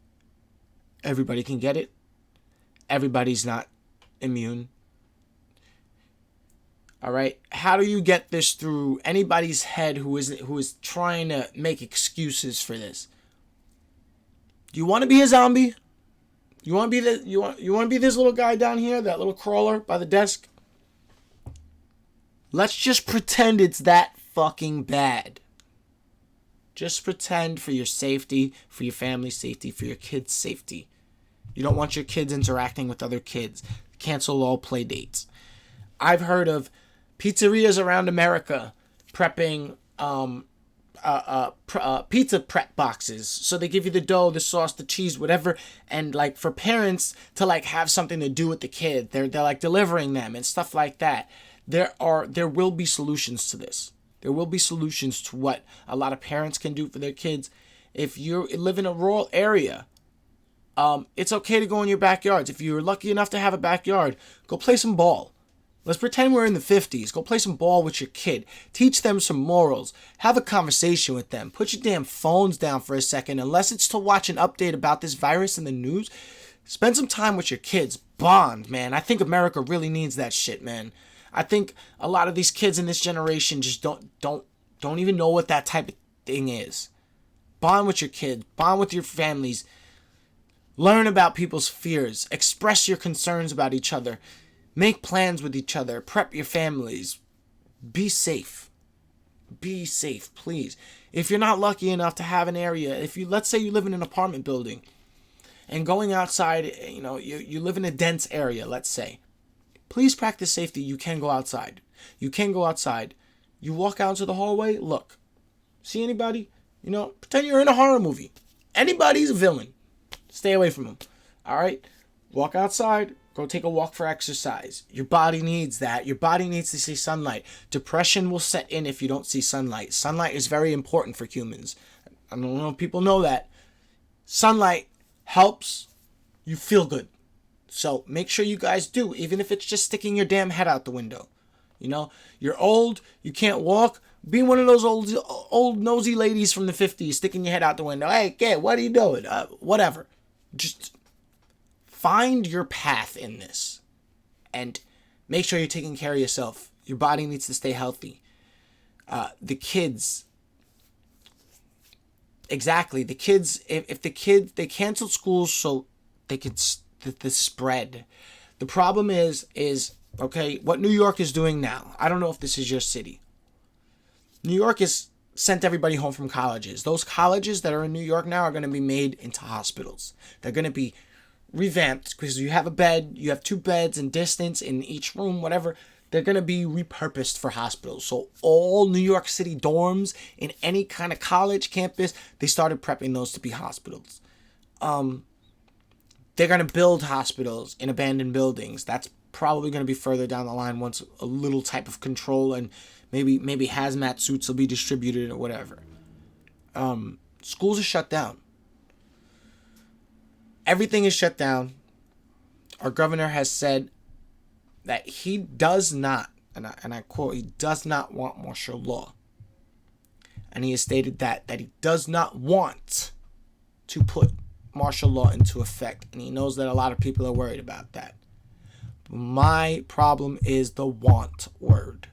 everybody can get it. Everybody's not immune. All right, how do you get this through anybody's head who is trying to make excuses for this? Do you want to be a zombie? You want to be this little guy down here, that little crawler by the desk? Let's just pretend it's that fucking bad. Just pretend for your safety, for your family's safety, for your kids' safety. You don't want your kids interacting with other kids. Cancel all play dates. I've heard of pizzerias around America prepping pizza prep boxes. So they give you the dough, the sauce, the cheese, whatever, and like for parents to like have something to do with the kid. They're like delivering them and stuff like that. There will be solutions to this. There will be solutions to what a lot of parents can do for their kids. If you live in a rural area, it's okay to go in your backyards. If you're lucky enough to have a backyard, go play some ball. Let's pretend we're in the 50s. Go play some ball with your kid. Teach them some morals. Have a conversation with them. Put your damn phones down for a second. Unless it's to watch an update about this virus in the news, spend some time with your kids. Bond, man. I think America really needs that shit, man. I think a lot of these kids in this generation just don't even know what that type of thing is. Bond with your kids, bond with your families, learn about people's fears, express your concerns about each other, make plans with each other, prep your families. Be safe. Be safe, please. If you're not lucky enough to have an area, let's say you live in an apartment building and going outside, you live in a dense area, let's say. Please practice safety. You can go outside. You can go outside. You walk out into the hallway, look. See anybody? Pretend you're in a horror movie. Anybody's a villain. Stay away from them. All right? Walk outside. Go take a walk for exercise. Your body needs that. Your body needs to see sunlight. Depression will set in if you don't see sunlight. Sunlight is very important for humans. I don't know if people know that. Sunlight helps you feel good. So make sure you guys do, even if it's just sticking your damn head out the window. You're old, you can't walk. Be one of those old nosy ladies from the 50s sticking your head out the window. Hey, kid, what are you doing? Whatever. Just find your path in this. And make sure you're taking care of yourself. Your body needs to stay healthy. The kids. Exactly. The kids, they canceled schools so they could the spread. The problem is okay, what New York is doing now. I don't know if this is your city. New York has sent everybody home from colleges. Those colleges that are in New York now are going to be made into hospitals. They're going to be revamped because you have a bed, you have 2 beds and distance in each room, whatever. They're going to be repurposed for hospitals. So all New York City dorms in any kind of college campus, they started prepping those to be hospitals. They're going to build hospitals in abandoned buildings. That's probably going to be further down the line once a little type of control and maybe hazmat suits will be distributed or whatever. Schools are shut down. Everything is shut down. Our governor has said that he does not, and I quote, he does not want martial law. And he has stated that he does not want to put martial law into effect. And he knows that a lot of people are worried about that. My problem is the want word.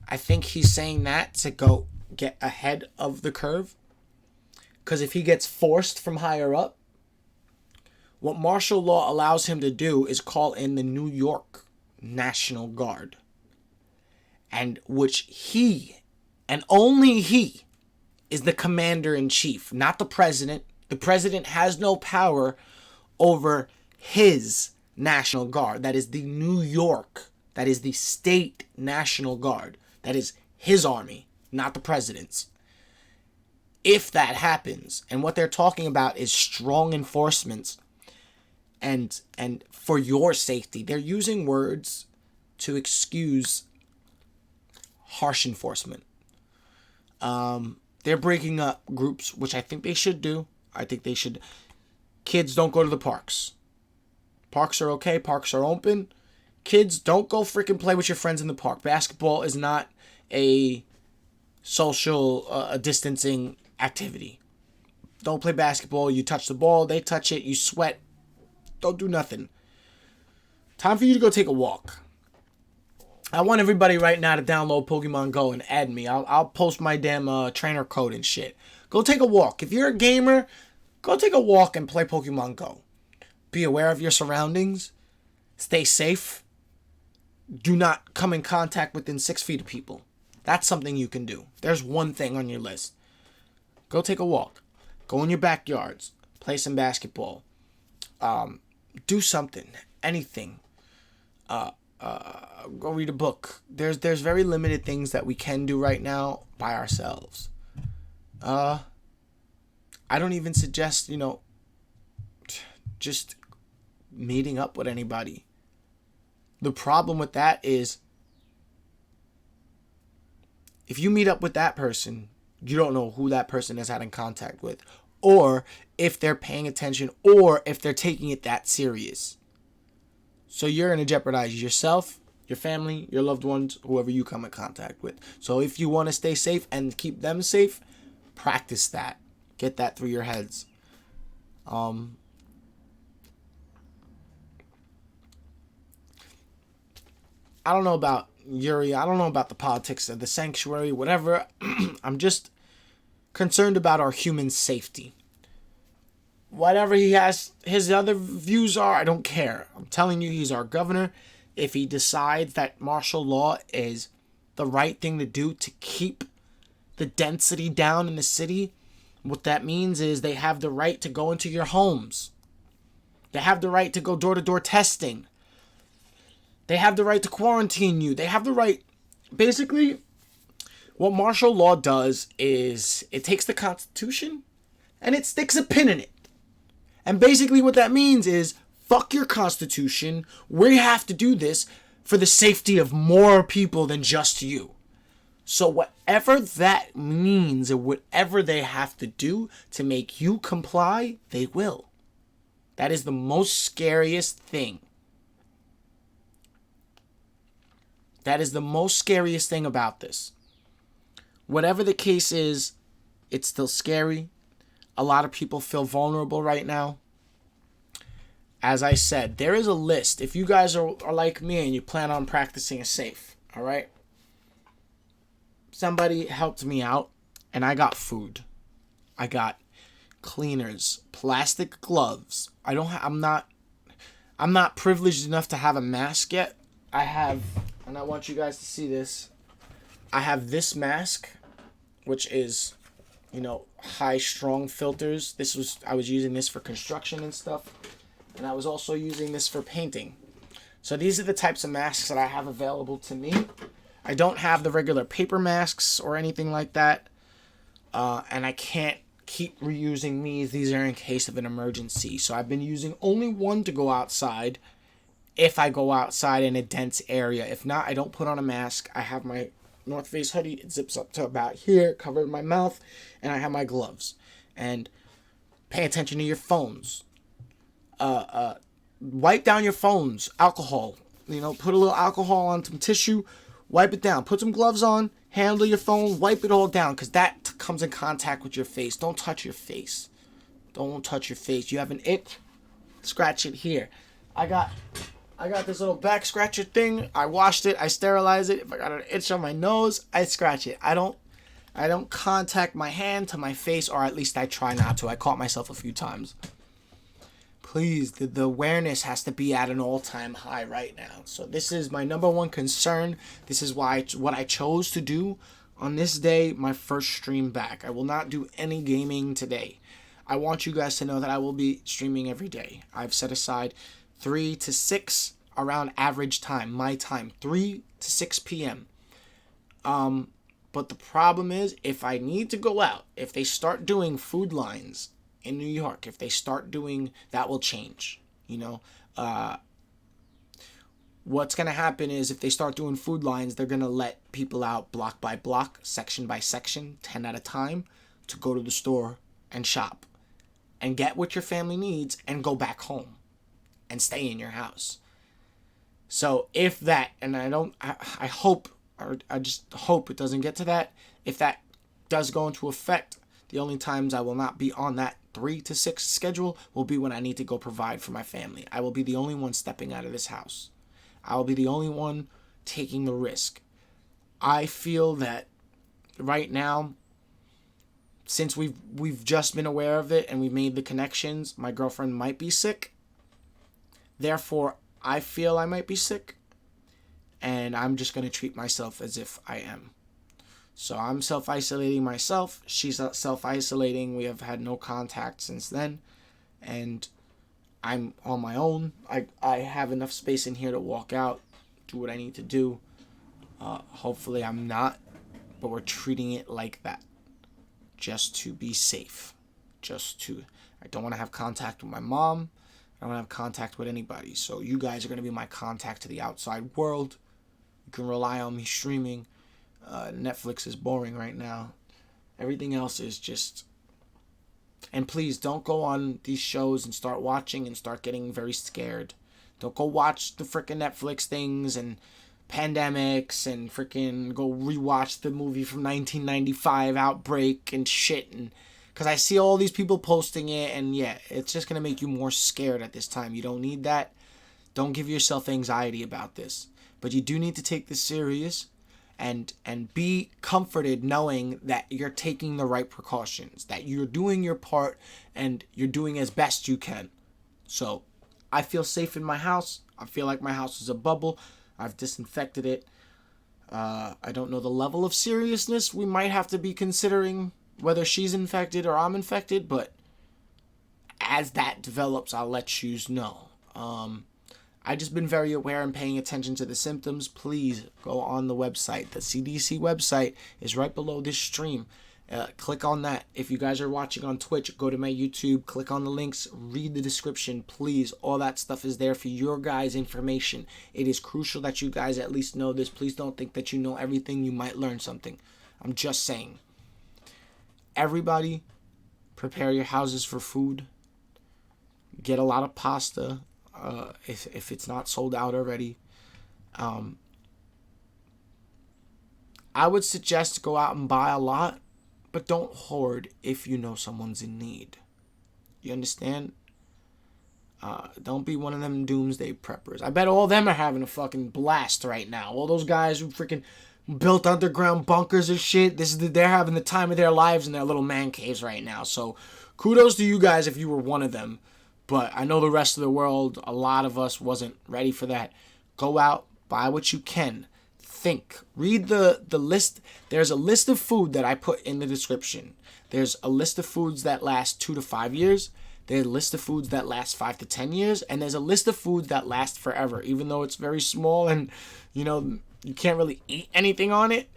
I think he's saying that to go get ahead of the curve. Because if he gets forced from higher up, what martial law allows him to do is call in the New York National Guard. And which he, and only he, is the commander-in-chief, not the president. The president has no power over his National Guard. That is the New York. That is the state National Guard. That is his army, not the president's. If that happens, and what they're talking about is strong enforcements and for your safety, they're using words to excuse harsh enforcement. They're breaking up groups, which I think they should do. I think they should. Kids, don't go to the parks. Parks are okay. Parks are open. Kids, don't go freaking play with your friends in the park. Basketball is not a social distancing activity. Don't play basketball. You touch the ball, they touch it, you sweat. Don't do nothing. Time for you to go take a walk. I want everybody right now to download Pokemon Go and add me. I'll post my damn trainer code and shit. Go take a walk. If you're a gamer, go take a walk and play Pokemon Go. Be aware of your surroundings. Stay safe. Do not come in contact within 6 feet of people. That's something you can do. There's one thing on your list. Go take a walk. Go in your backyards. Play some basketball. Do something. Anything. Go read a book. There's very limited things that we can do right now by ourselves. I don't even suggest, just meeting up with anybody. The problem with that is if you meet up with that person, you don't know who that person has had in contact with, or if they're paying attention, or if they're taking it that serious. So you're going to jeopardize yourself, your family, your loved ones, whoever you come in contact with. So if you want to stay safe and keep them safe, practice that. Get that through your heads. I don't know about Yuri. I don't know about the politics of the sanctuary, whatever. I'm just concerned about our human safety. Whatever he has, his other views are, I don't care. I'm telling you, he's our governor. If he decides that martial law is the right thing to do to keep the density down in the city, what that means is they have the right to go into your homes. They have the right to go door-to-door testing. They have the right to quarantine you. They have the right... Basically, what martial law does is it takes the Constitution and it sticks a pin in it. And basically what that means is, fuck your Constitution. We have to do this for the safety of more people than just you. So whatever that means or whatever they have to do to make you comply, they will. That is the most scariest thing. That is the most scariest thing about this. Whatever the case is, it's still scary. A lot of people feel vulnerable right now. As I said, there is a list. If you guys are like me and you plan on practicing it safe, all right? Somebody helped me out and I got food. I got cleaners, plastic gloves. I'm not privileged enough to have a mask yet. I have, and I want you guys to see this. I have this mask, which is, high strong filters. I was using this for construction and stuff. And I was also using this for painting. So these are the types of masks that I have available to me. I don't have the regular paper masks or anything like that. And I can't keep reusing these. These are in case of an emergency. So I've been using only one to go outside if I go outside in a dense area. If not, I don't put on a mask. I have my North Face hoodie. It zips up to about here, covering my mouth. And I have my gloves. And pay attention to your phones. Wipe down your phones. Alcohol. Put a little alcohol on some tissue. Wipe it down. Put some gloves on. Handle your phone. Wipe it all down. Because that comes in contact with your face. Don't touch your face. Don't touch your face. You have an itch? Scratch it here. I got this little back scratcher thing. I washed it. I sterilized it. If I got an itch on my nose, I scratch it. I don't contact my hand to my face, or at least I try not to. I caught myself a few times. Please, the awareness has to be at an all-time high right now. So this is my number one concern. This is what I chose to do on this day, my first stream back. I will not do any gaming today. I want you guys to know that I will be streaming every day. I've set aside 3 to 6 around average time, my time, 3 to 6 p.m. But the problem is, if I need to go out, if they start doing food lines in New York, if they start doing, that will change. What's going to happen is, if they start doing food lines, they're going to let people out block by block, section by section, 10 at a time, to go to the store and shop and get what your family needs and go back home and stay in your house. So if that, and I hope, or I just hope it doesn't get to that. If that does go into effect, the only times I will not be on that 3 to 6 schedule will be when I need to go provide for my family. I will be the only one stepping out of this house. I will be the only one taking the risk. I feel that right now, since we've just been aware of it and we've made the connections, my girlfriend might be sick. Therefore, I feel I might be sick. And I'm just going to treat myself as if I am. So I'm self-isolating myself. She's self-isolating. We have had no contact since then. And I'm on my own. I have enough space in here to walk out, do what I need to do. Hopefully I'm not. But we're treating it like that. Just to be safe. I don't want to have contact with my mom. I don't want to have contact with anybody. So you guys are going to be my contact to the outside world. You can rely on me streaming. Netflix is boring right now. Everything else is just... And please, don't go on these shows and start watching and start getting very scared. Don't go watch the freaking Netflix things and pandemics and freaking go rewatch the movie from 1995, Outbreak and shit. And because I see all these people posting it, and yeah, it's just going to make you more scared at this time. You don't need that. Don't give yourself anxiety about this. But you do need to take this serious and be comforted knowing that you're taking the right precautions, that you're doing your part and you're doing as best you can. So I feel safe in my house. I feel like my house is a bubble. I've disinfected it. I don't know the level of seriousness we might have to be considering whether she's infected or I'm infected, but as that develops, I'll let you know. I've just been very aware and paying attention to the symptoms. Please go on the website. The CDC website is right below this stream. Click on that. If you guys are watching on Twitch, go to my YouTube, click on the links, read the description, please. All that stuff is there for your guys' information. It is crucial that you guys at least know this. Please don't think that you know everything. You might learn something. I'm just saying. Everybody, prepare your houses for food. Get a lot of pasta if it's not sold out already. I would suggest go out and buy a lot, but don't hoard if you know someone's in need. You understand? Don't be one of them doomsday preppers. I bet all of them are having a fucking blast right now. All those guys who freaking built underground bunkers and shit. They're having the time of their lives in their little man caves right now. So kudos to you guys if you were one of them. But I know the rest of the world, a lot of us wasn't ready for that. Go out, buy what you can. Think. Read the list. There's a list of food that I put in the description. There's a list of foods that last 2 to 5 years. There's a list of foods that last 5 to 10 years. And there's a list of foods that last forever, even though it's very small and, you can't really eat anything on it.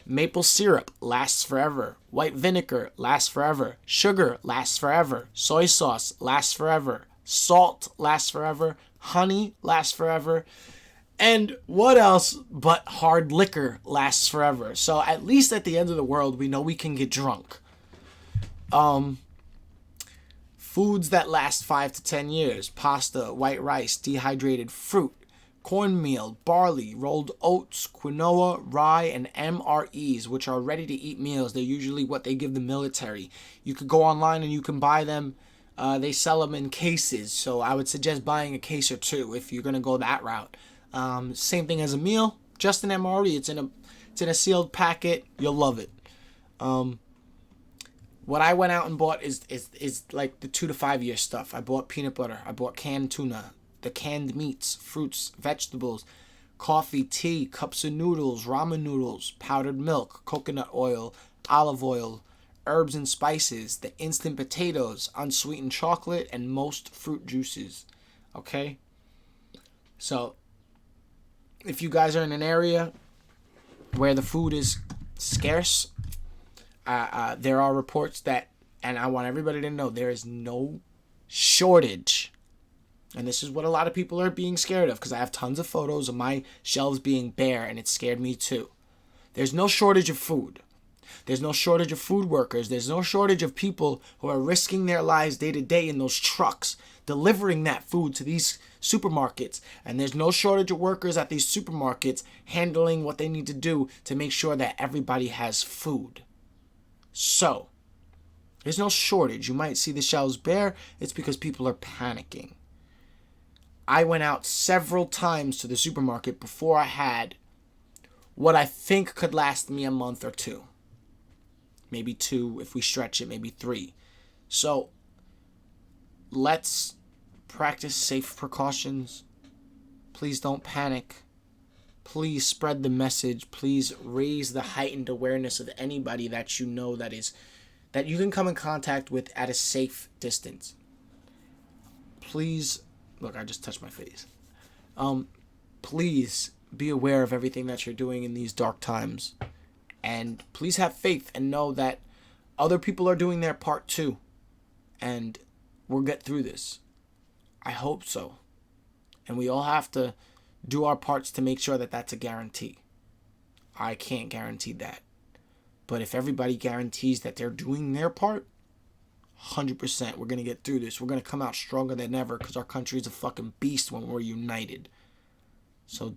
Maple syrup lasts forever. White vinegar lasts forever. Sugar lasts forever. Soy sauce lasts forever. Salt lasts forever. Honey lasts forever. And what else but hard liquor lasts forever? So at least at the end of the world, we know we can get drunk. Foods that last 5 to 10 years. Pasta, white rice, dehydrated fruit, cornmeal, barley, rolled oats, quinoa, rye, and MREs, which are ready-to-eat meals. They're usually what they give the military. You could go online and you can buy them. They sell them in cases, so I would suggest buying a case or two if you're going to go that route. Same thing as a meal, just an MRE. It's in a sealed packet. You'll love it. What I went out and bought is like the 2 to 5 year stuff. I bought peanut butter. I bought canned tuna, the canned meats, fruits, vegetables, coffee, tea, cups of noodles, ramen noodles, powdered milk, coconut oil, olive oil, herbs and spices, the instant potatoes, unsweetened chocolate, and most fruit juices. Okay? So, if you guys are in an area where the food is scarce, there are reports that, and I want everybody to know, there is no shortage. And this is what a lot of people are being scared of, because I have tons of photos of my shelves being bare, and it scared me too. There's no shortage of food. There's no shortage of food workers. There's no shortage of people who are risking their lives day to day in those trucks, delivering that food to these supermarkets. And there's no shortage of workers at these supermarkets handling what they need to do to make sure that everybody has food. So, there's no shortage. You might see the shelves bare. It's because people are panicking. I went out several times to the supermarket before I had what I think could last me a month or two. Maybe 2 if we stretch it, maybe 3. So, let's practice safe precautions. Please don't panic. Please spread the message. Please raise the heightened awareness of anybody that you know that you can come in contact with at a safe distance. Please, look, I just touched my face. Please be aware of everything that you're doing in these dark times. And please have faith and know that other people are doing their part too. And we'll get through this. I hope so. And we all have to do our parts to make sure that that's a guarantee. I can't guarantee that. But if everybody guarantees that they're doing their part, 100% we're going to get through this. We're going to come out stronger than ever because our country's a fucking beast when we're united. So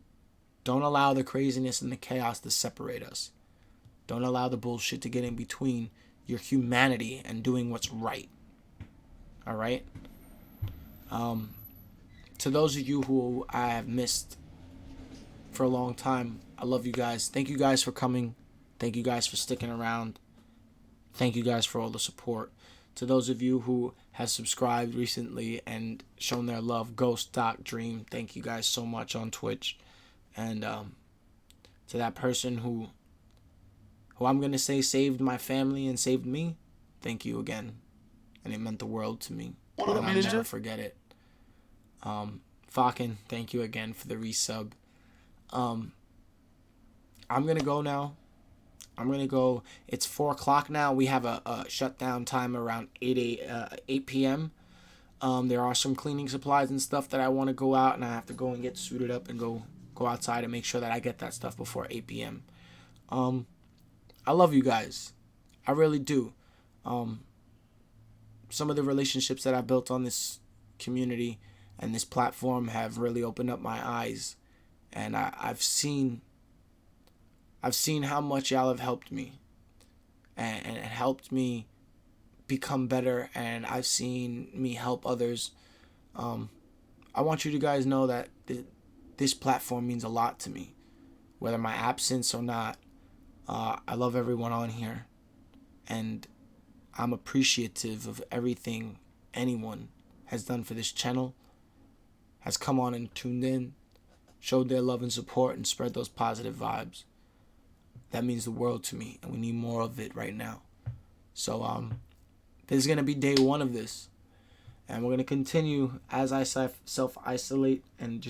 don't allow the craziness and the chaos to separate us. Don't allow the bullshit to get in between your humanity and doing what's right. All right? To those of you who I have missed for a long time. I love you guys. Thank you guys for coming. Thank you guys for sticking around. Thank you guys for all the support. To those of you who have subscribed recently and shown their love, Ghost Doc Dream, thank you guys so much on Twitch. And to that person who I'm going to say saved my family and saved me, thank you again. And it meant the world to me. And I'll never forget it. Fakin, thank you again for the resub. I'm going to go now. I'm going to go. It's 4 o'clock now. We have a shutdown time around 8 p.m. There are some cleaning supplies and stuff that I want to go out, and I have to go and get suited up and go outside and make sure that I get that stuff before 8 p.m. I love you guys. I really do. Some of the relationships that I built on this community and this platform have really opened up my eyes, and I've seen how much y'all have helped me and helped me become better, and I've seen me help others. I want you to guys know that this platform means a lot to me, whether my absence or not. I love everyone on here, and I'm appreciative of everything anyone has done for this channel, has come on and tuned in, showed their love and support, and spread those positive vibes. That means the world to me, and we need more of it right now. So this is going to be day 1 of this, and we're going to continue as I self-isolate, and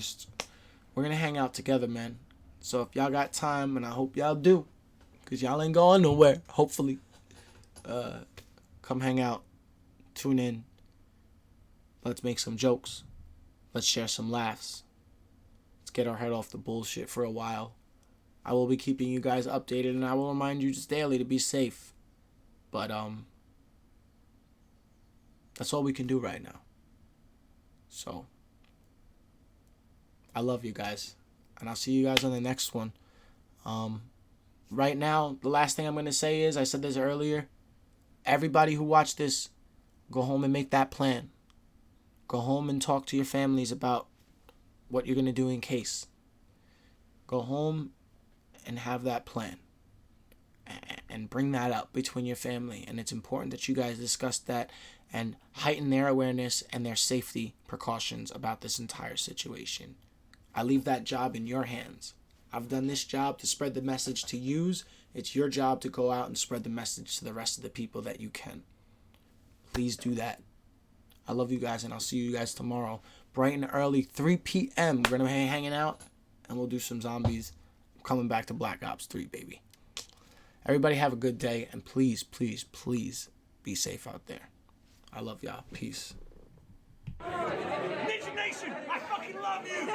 we're going to hang out together, man. So if y'all got time, and I hope y'all do, because y'all ain't going nowhere, hopefully, come hang out, tune in, let's make some jokes, let's share some laughs, let's get our head off the bullshit for a while. I will be keeping you guys updated, and I will remind you just daily to be safe. But that's all we can do right now. So I love you guys, and I'll see you guys on the next one. Right now, the last thing I'm going to say is, I said this earlier, everybody who watched this, go home and make that plan. Go home and talk to your families about what you're going to do in case. Go home and have that plan and bring that up between your family. And it's important that you guys discuss that and heighten their awareness and their safety precautions about this entire situation. I leave that job in your hands. I've done this job to spread the message to use. It's your job to go out and spread the message to the rest of the people that you can. Please do that. I love you guys, and I'll see you guys tomorrow, bright and early, 3 p.m. We're going to be hanging out, and we'll do some zombies. I'm coming back to Black Ops 3, baby. Everybody have a good day, and please, please, please be safe out there. I love y'all. Peace. Ninja Nation, I fucking love you!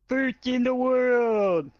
First in the world!